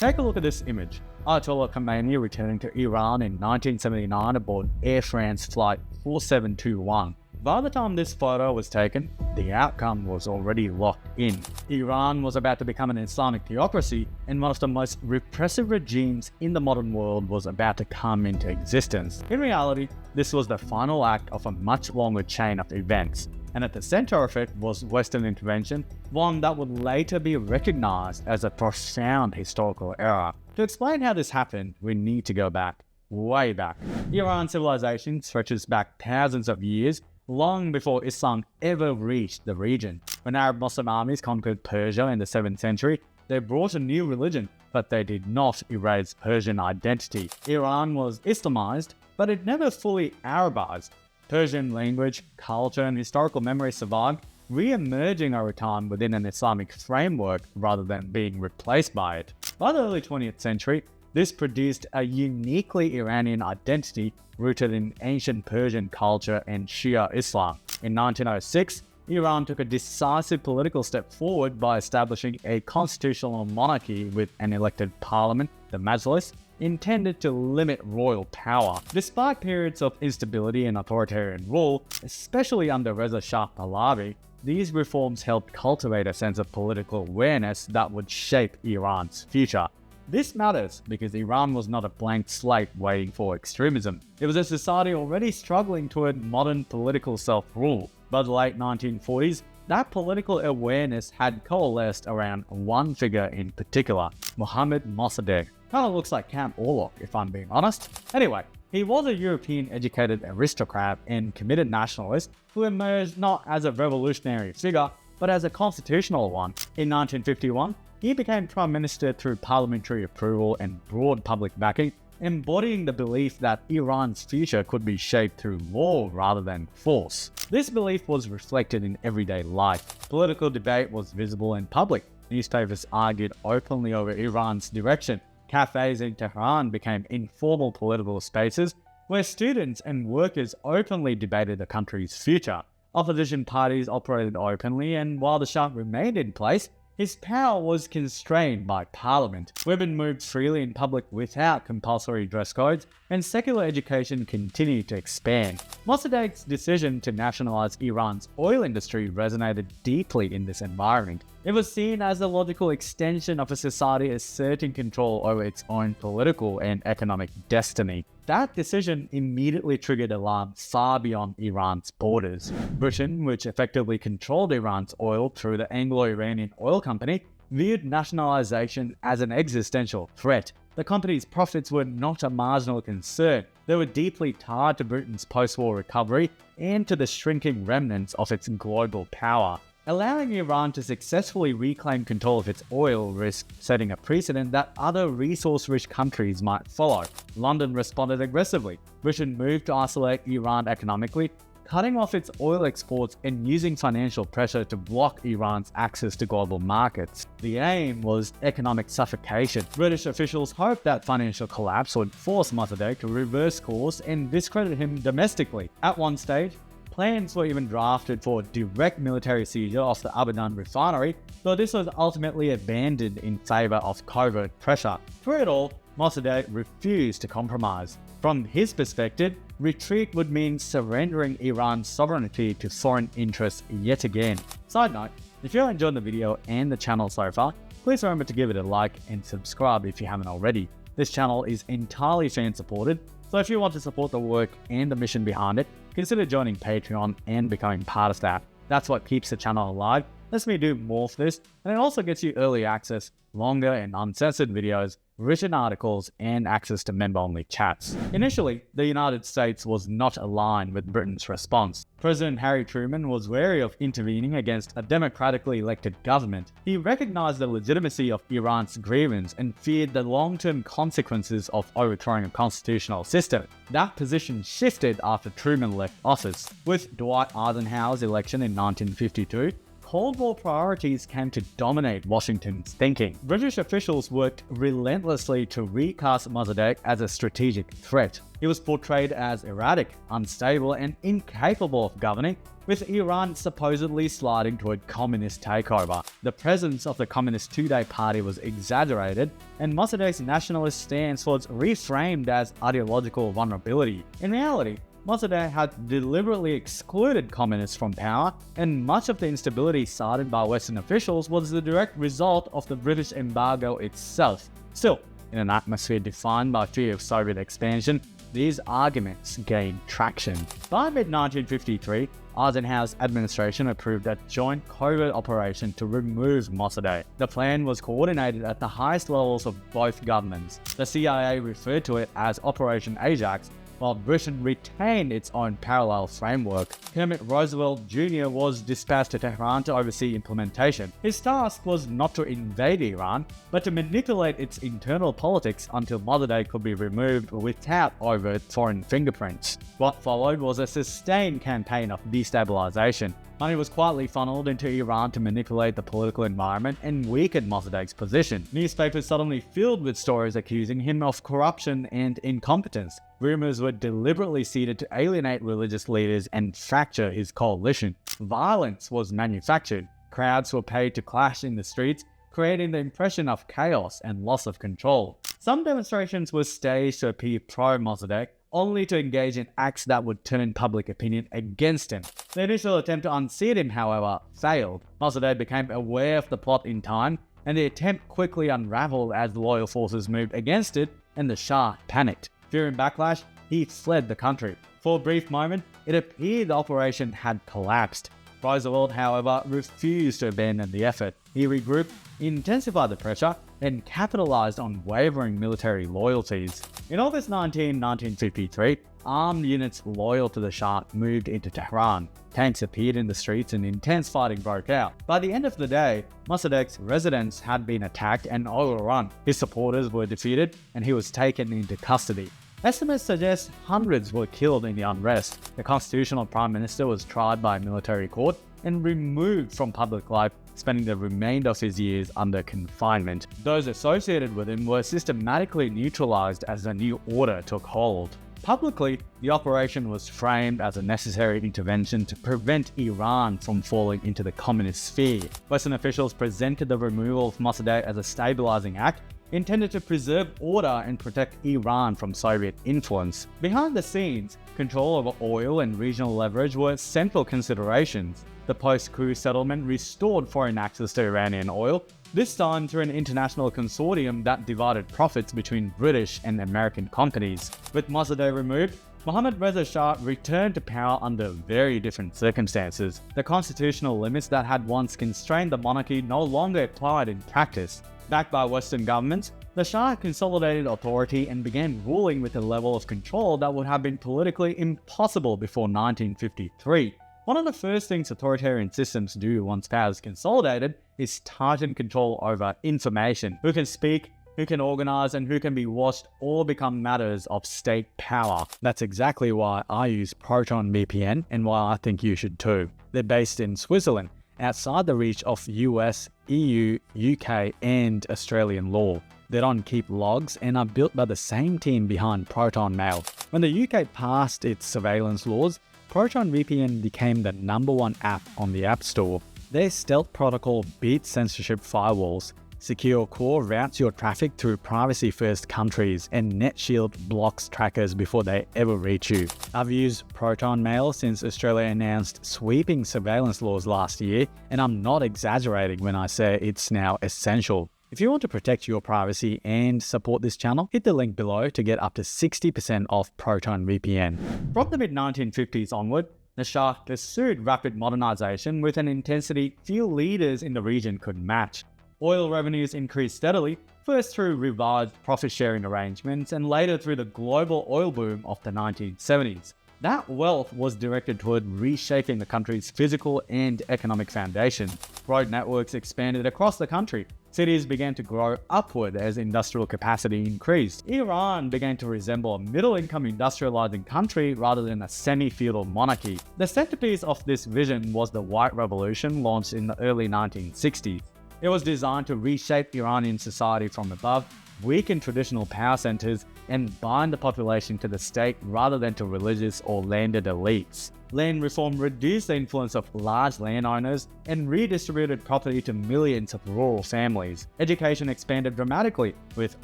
Take a look at this image. Ayatollah Khomeini returning to Iran in 1979 aboard Air France Flight 4721. By the time this photo was taken, the outcome was already locked in. Iran was about to become an Islamic theocracy, and one of the most repressive regimes in the modern world was about to come into existence. In reality, this was the final act of a much longer chain of events, and at the center of it was Western intervention, one that would later be recognized as a profound historical error. To explain how this happened, we need to go back, way back. Iran civilization stretches back thousands of years, long before Islam ever reached the region. When Arab Muslim armies conquered Persia in the 7th century, they brought a new religion, but they did not erase Persian identity. Iran was Islamized, but it never fully Arabized. Persian language, culture, and historical memory survived, re-emerging over time within an Islamic framework rather than being replaced by it. By the early 20th century, this produced a uniquely Iranian identity rooted in ancient Persian culture and Shia Islam. In 1906, Iran took a decisive political step forward by establishing a constitutional monarchy with an elected parliament, the Majlis, intended to limit royal power. Despite periods of instability and authoritarian rule, especially under Reza Shah Pahlavi, these reforms helped cultivate a sense of political awareness that would shape Iran's future. This matters because Iran was not a blank slate waiting for extremism. It was a society already struggling toward modern political self-rule. By the late 1940s, that political awareness had coalesced around one figure in particular, Mohammad Mossadegh. Kinda looks like Count Orlok, if I'm being honest. Anyway, he was a European-educated aristocrat and committed nationalist who emerged not as a revolutionary figure, but as a constitutional one. In 1951, he became prime minister through parliamentary approval and broad public backing, embodying the belief that Iran's future could be shaped through law rather than force. This belief was reflected in everyday life. Political debate was visible and public. Newspapers argued openly over Iran's direction. Cafes in Tehran became informal political spaces where students and workers openly debated the country's future. Opposition parties operated openly, and while the Shah remained in place, his power was constrained by parliament. Women moved freely in public without compulsory dress codes, and secular education continued to expand. Mossadegh's decision to nationalize Iran's oil industry resonated deeply in this environment. It was seen as a logical extension of a society asserting control over its own political and economic destiny. That decision immediately triggered alarm far beyond Iran's borders. Britain, which effectively controlled Iran's oil through the Anglo-Iranian oil company, viewed nationalization as an existential threat. The company's profits were not a marginal concern. They were deeply tied to Britain's post-war recovery and to the shrinking remnants of its global power. Allowing Iran to successfully reclaim control of its oil risked setting a precedent that other resource-rich countries might follow. London responded aggressively. Britain moved to isolate Iran economically, cutting off its oil exports and using financial pressure to block Iran's access to global markets. The aim was economic suffocation. British officials hoped that financial collapse would force Mossadegh to reverse course and discredit him domestically. At one stage, plans were even drafted for direct military seizure of the Abadan refinery, though this was ultimately abandoned in favor of covert pressure. Through it all, Mossadegh refused to compromise. From his perspective, retreat would mean surrendering Iran's sovereignty to foreign interests yet again. Side note, if you're enjoying the video and the channel so far, please remember to give it a like and subscribe if you haven't already. This channel is entirely fan supported, so if you want to support the work and the mission behind it, consider joining Patreon and becoming part of that. That's what keeps the channel alive, lets me do more for this, and it also gets you early access, longer and uncensored videos, written articles, and access to member-only chats. Initially, the United States was not aligned with Britain's response. President Harry Truman was wary of intervening against a democratically elected government. He recognized the legitimacy of Iran's grievance and feared the long-term consequences of overthrowing a constitutional system. That position shifted after Truman left office. With Dwight Eisenhower's election in 1952, Cold War priorities came to dominate Washington's thinking. British officials worked relentlessly to recast Mossadegh as a strategic threat. He was portrayed as erratic, unstable, and incapable of governing, with Iran supposedly sliding toward communist takeover. The presence of the Communist Two-Day Party was exaggerated, and Mossadegh's nationalist stance was reframed as ideological vulnerability. In reality, Mossadegh had deliberately excluded communists from power, and much of the instability cited by Western officials was the direct result of the British embargo itself. Still, in an atmosphere defined by fear of Soviet expansion, these arguments gained traction. By mid-1953, Eisenhower's administration approved a joint covert operation to remove Mossadegh. The plan was coordinated at the highest levels of both governments. The CIA referred to it as Operation Ajax, while Britain retained its own parallel framework. Kermit Roosevelt Jr. was dispatched to Tehran to oversee implementation. His task was not to invade Iran, but to manipulate its internal politics until Mossadegh could be removed without overt foreign fingerprints. What followed was a sustained campaign of destabilization. Money was quietly funneled into Iran to manipulate the political environment and weaken Mossadegh's position. Newspapers suddenly filled with stories accusing him of corruption and incompetence. Rumors were deliberately seeded to alienate religious leaders and fracture his coalition. Violence was manufactured. Crowds were paid to clash in the streets, creating the impression of chaos and loss of control. Some demonstrations were staged to appear pro-Mossadegh, only to engage in acts that would turn public opinion against him. The initial attempt to unseat him, however, failed. Mossadegh became aware of the plot in time, and the attempt quickly unraveled as loyal forces moved against it, and the Shah panicked. Fearing backlash, he fled the country. For a brief moment, it appeared the operation had collapsed. Roosevelt, however, refused to abandon the effort. He regrouped, intensified the pressure, and capitalized on wavering military loyalties. In August 1953, armed units loyal to the Shah moved into Tehran. Tanks appeared in the streets and intense fighting broke out. By the end of the day, Mossadegh's residence had been attacked and overrun. His supporters were defeated, and he was taken into custody. Estimates suggest hundreds were killed in the unrest. The constitutional prime minister was tried by a military court and removed from public life, spending the remainder of his years under confinement. Those associated with him were systematically neutralized as a new order took hold. Publicly, the operation was framed as a necessary intervention to prevent Iran from falling into the communist sphere. Western officials presented the removal of Mossadegh as a stabilizing act intended to preserve order and protect Iran from Soviet influence. Behind the scenes, control over oil and regional leverage were central considerations. The post-coup settlement restored foreign access to Iranian oil, this time through an international consortium that divided profits between British and American companies. With Mossadegh removed, Mohammad Reza Shah returned to power under very different circumstances. The constitutional limits that had once constrained the monarchy no longer applied in practice. Backed by Western governments, the Shah consolidated authority and began ruling with a level of control that would have been politically impossible before 1953. One of the first things authoritarian systems do once power is consolidated is tighten control over information. Who can speak, who can organize, and who can be watched all become matters of state power. That's exactly why I use Proton VPN and why I think you should too. They're based in Switzerland, outside the reach of US, EU, UK, and Australian law. They don't keep logs and are built by the same team behind Proton Mail. When the UK passed its surveillance laws, Proton VPN became the #1 app on the App Store. Their stealth protocol beats censorship firewalls. Secure Core routes your traffic through privacy-first countries, and NetShield blocks trackers before they ever reach you. I've used Proton Mail since Australia announced sweeping surveillance laws last year, and I'm not exaggerating when I say it's now essential. If you want to protect your privacy and support this channel, hit the link below to get up to 60% off Proton VPN. From the mid-1950s onward, the Shah pursued rapid modernization with an intensity few leaders in the region could match. Oil revenues increased steadily, first through revised profit-sharing arrangements and later through the global oil boom of the 1970s. That wealth was directed toward reshaping the country's physical and economic foundation. Road networks expanded across the country. Cities began to grow upward as industrial capacity increased. Iran began to resemble a middle-income industrializing country rather than a semi-feudal monarchy. The centerpiece of this vision was the White Revolution, launched in the early 1960s. It was designed to reshape Iranian society from above, weaken traditional power centers, and bind the population to the state rather than to religious or landed elites. Land reform reduced the influence of large landowners and redistributed property to millions of rural families. Education expanded dramatically, with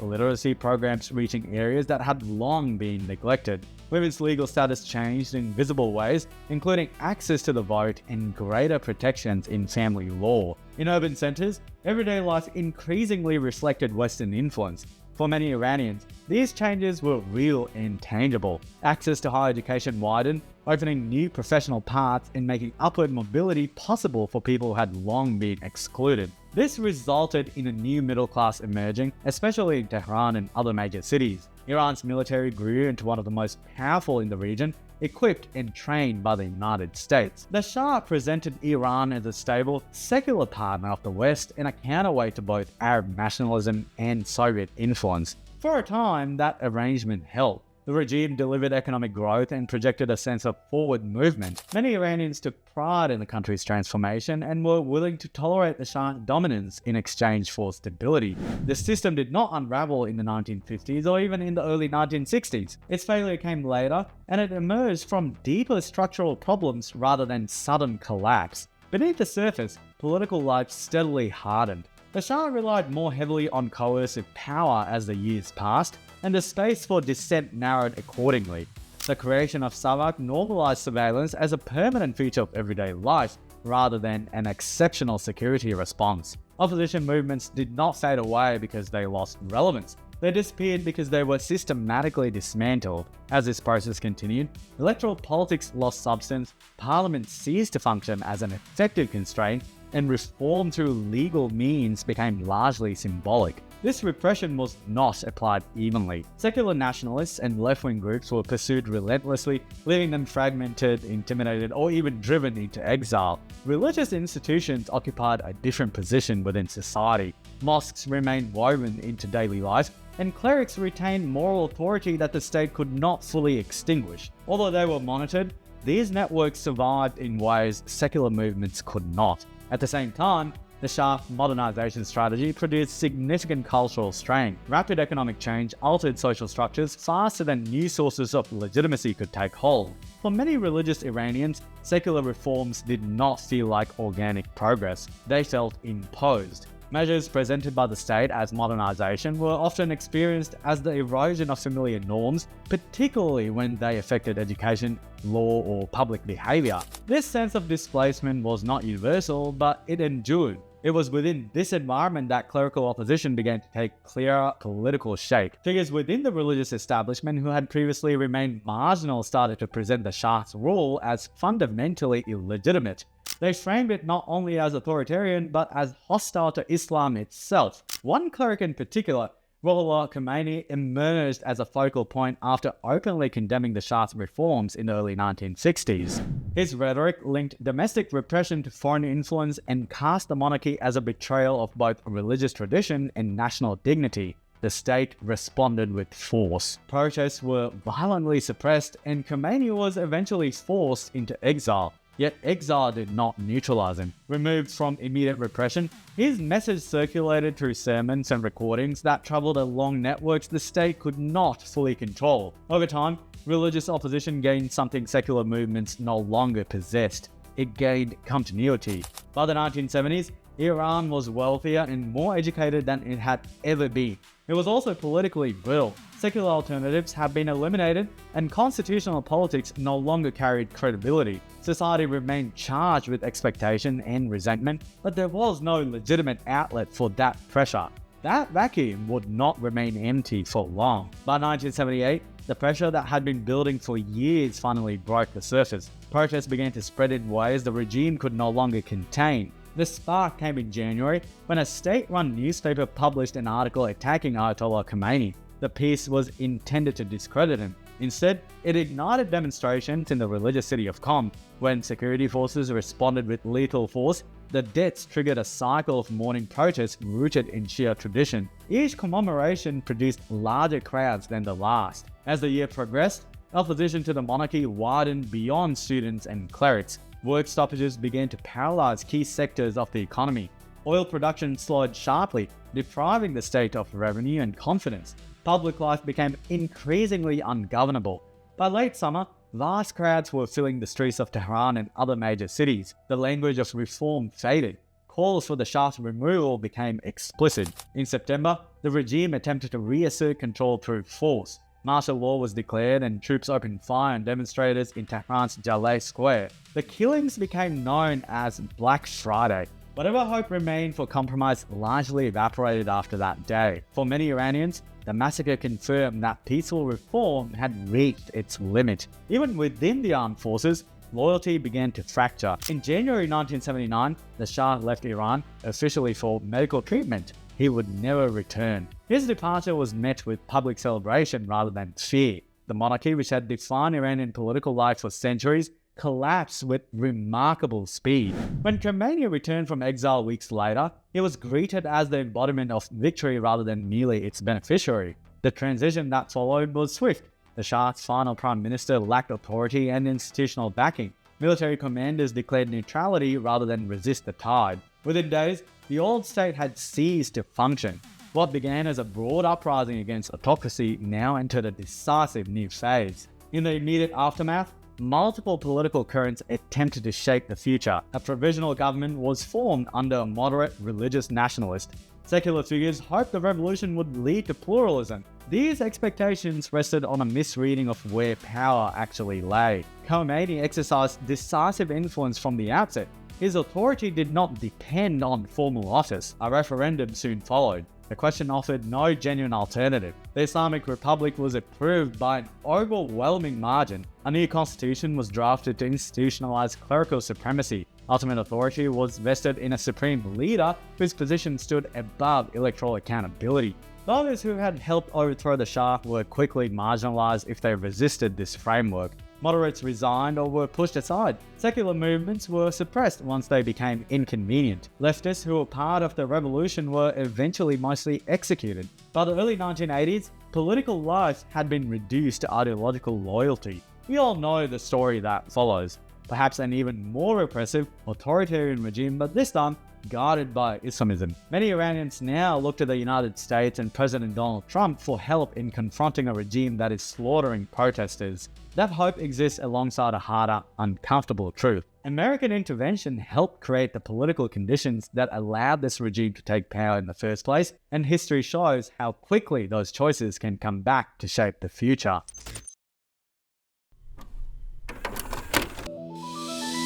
literacy programs reaching areas that had long been neglected. Women's legal status changed in visible ways, including access to the vote and greater protections in family law. In urban centers, everyday life increasingly reflected Western influence. For many Iranians, these changes were real and tangible. Access to higher education widened, opening new professional paths and making upward mobility possible for people who had long been excluded. This resulted in a new middle class emerging, especially in Tehran and other major cities. Iran's military grew into one of the most powerful in the region, equipped and trained by the United States. The Shah presented Iran as a stable, secular partner of the West and a counterweight to both Arab nationalism and Soviet influence. For a time, that arrangement held. The regime delivered economic growth and projected a sense of forward movement. Many Iranians took pride in the country's transformation and were willing to tolerate the Shah's dominance in exchange for stability. The system did not unravel in the 1950s or even in the early 1960s. Its failure came later, and it emerged from deeper structural problems rather than sudden collapse. Beneath the surface, political life steadily hardened. The Shah relied more heavily on coercive power as the years passed, and the space for dissent narrowed accordingly. The creation of Savak normalized surveillance as a permanent feature of everyday life, rather than an exceptional security response. Opposition movements did not fade away because they lost relevance. They disappeared because they were systematically dismantled. As this process continued, electoral politics lost substance, parliament ceased to function as an effective constraint, and reform through legal means became largely symbolic. This repression was not applied evenly. Secular nationalists and left-wing groups were pursued relentlessly, leaving them fragmented, intimidated, or even driven into exile. Religious institutions occupied a different position within society. Mosques remained woven into daily life, and clerics retained moral authority that the state could not fully extinguish. Although they were monitored, these networks survived in ways secular movements could not. At the same time, the Shah's modernization strategy produced significant cultural strain. Rapid economic change altered social structures faster than new sources of legitimacy could take hold. For many religious Iranians, secular reforms did not feel like organic progress. They felt imposed. Measures presented by the state as modernization were often experienced as the erosion of familiar norms, particularly when they affected education, law, or public behavior. This sense of displacement was not universal, but it endured. It was within this environment that clerical opposition began to take clearer political shape. Figures within the religious establishment who had previously remained marginal started to present the Shah's rule as fundamentally illegitimate. They framed it not only as authoritarian, but as hostile to Islam itself. One cleric in particular, Ruhollah Khomeini, emerged as a focal point after openly condemning the Shah's reforms in the early 1960s. His rhetoric linked domestic repression to foreign influence and cast the monarchy as a betrayal of both religious tradition and national dignity. The state responded with force. Protests were violently suppressed, and Khomeini was eventually forced into exile. Yet exile did not neutralize him. Removed from immediate repression, his message circulated through sermons and recordings that traveled along networks the state could not fully control. Over time, religious opposition gained something secular movements no longer possessed. It gained continuity. By the 1970s, Iran was wealthier and more educated than it had ever been. It was also politically brittle. Secular alternatives had been eliminated, and constitutional politics no longer carried credibility. Society remained charged with expectation and resentment, but there was no legitimate outlet for that pressure. That vacuum would not remain empty for long. By 1978, the pressure that had been building for years finally broke the surface. Protests began to spread in ways the regime could no longer contain. The spark came in January when a state-run newspaper published an article attacking Ayatollah Khomeini. The piece was intended to discredit him, Instead, it ignited demonstrations in the religious city of Qom. When security forces responded with lethal force, the deaths triggered a cycle of mourning protests rooted in Shia tradition. Each commemoration produced larger crowds than the last. As the year progressed, opposition to the monarchy widened beyond students and clerics. Work stoppages began to paralyze key sectors of the economy. Oil production slowed sharply, depriving the state of revenue and confidence. Public life became increasingly ungovernable. By late summer, vast crowds were filling the streets of Tehran and other major cities. The language of reform faded. Calls for the Shah's removal became explicit. In September, the regime attempted to reassert control through force. Martial law was declared and troops opened fire on demonstrators in Tehran's Jaleh Square. The killings became known as Black Friday. Whatever hope remained for compromise largely evaporated after that day. For many Iranians, the massacre confirmed that peaceful reform had reached its limit. Even within the armed forces, loyalty began to fracture. In January 1979, the Shah left Iran, officially for medical treatment. He would never return. His departure was met with public celebration rather than fear. The monarchy, which had defined Iranian political life for centuries, collapsed with remarkable speed. When Khomeini returned from exile weeks later, he was greeted as the embodiment of victory rather than merely its beneficiary. The transition that followed was swift. The Shah's final prime minister lacked authority and institutional backing. Military commanders declared neutrality rather than resist the tide. Within days, the old state had ceased to function. What began as a broad uprising against autocracy now entered a decisive new phase. In the immediate aftermath, multiple political currents attempted to shape the future. A provisional government was formed under a moderate religious nationalist. Secular figures hoped the revolution would lead to pluralism. These expectations rested on a misreading of where power actually lay. Khomeini exercised decisive influence from the outset. His authority did not depend on formal office. A referendum soon followed. The question offered no genuine alternative. The Islamic Republic was approved by an overwhelming margin. A new constitution was drafted to institutionalize clerical supremacy. Ultimate authority was vested in a supreme leader whose position stood above electoral accountability. Those who had helped overthrow the Shah were quickly marginalized if they resisted this framework. Moderates resigned or were pushed aside. Secular movements were suppressed once they became inconvenient. Leftists who were part of the revolution were eventually mostly executed. By the early 1980s, political life had been reduced to ideological loyalty. We all know the story that follows. Perhaps an even more repressive, authoritarian regime, but this time guarded by Islamism. Many Iranians now look to the United States and President Donald Trump for help in confronting a regime that is slaughtering protesters. That hope exists alongside a harder, uncomfortable truth. American intervention helped create the political conditions that allowed this regime to take power in the first place, and history shows how quickly those choices can come back to shape the future.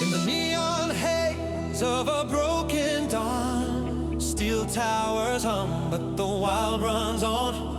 In the neon haze of a broken dawn, steel towers hum, but the wild runs on.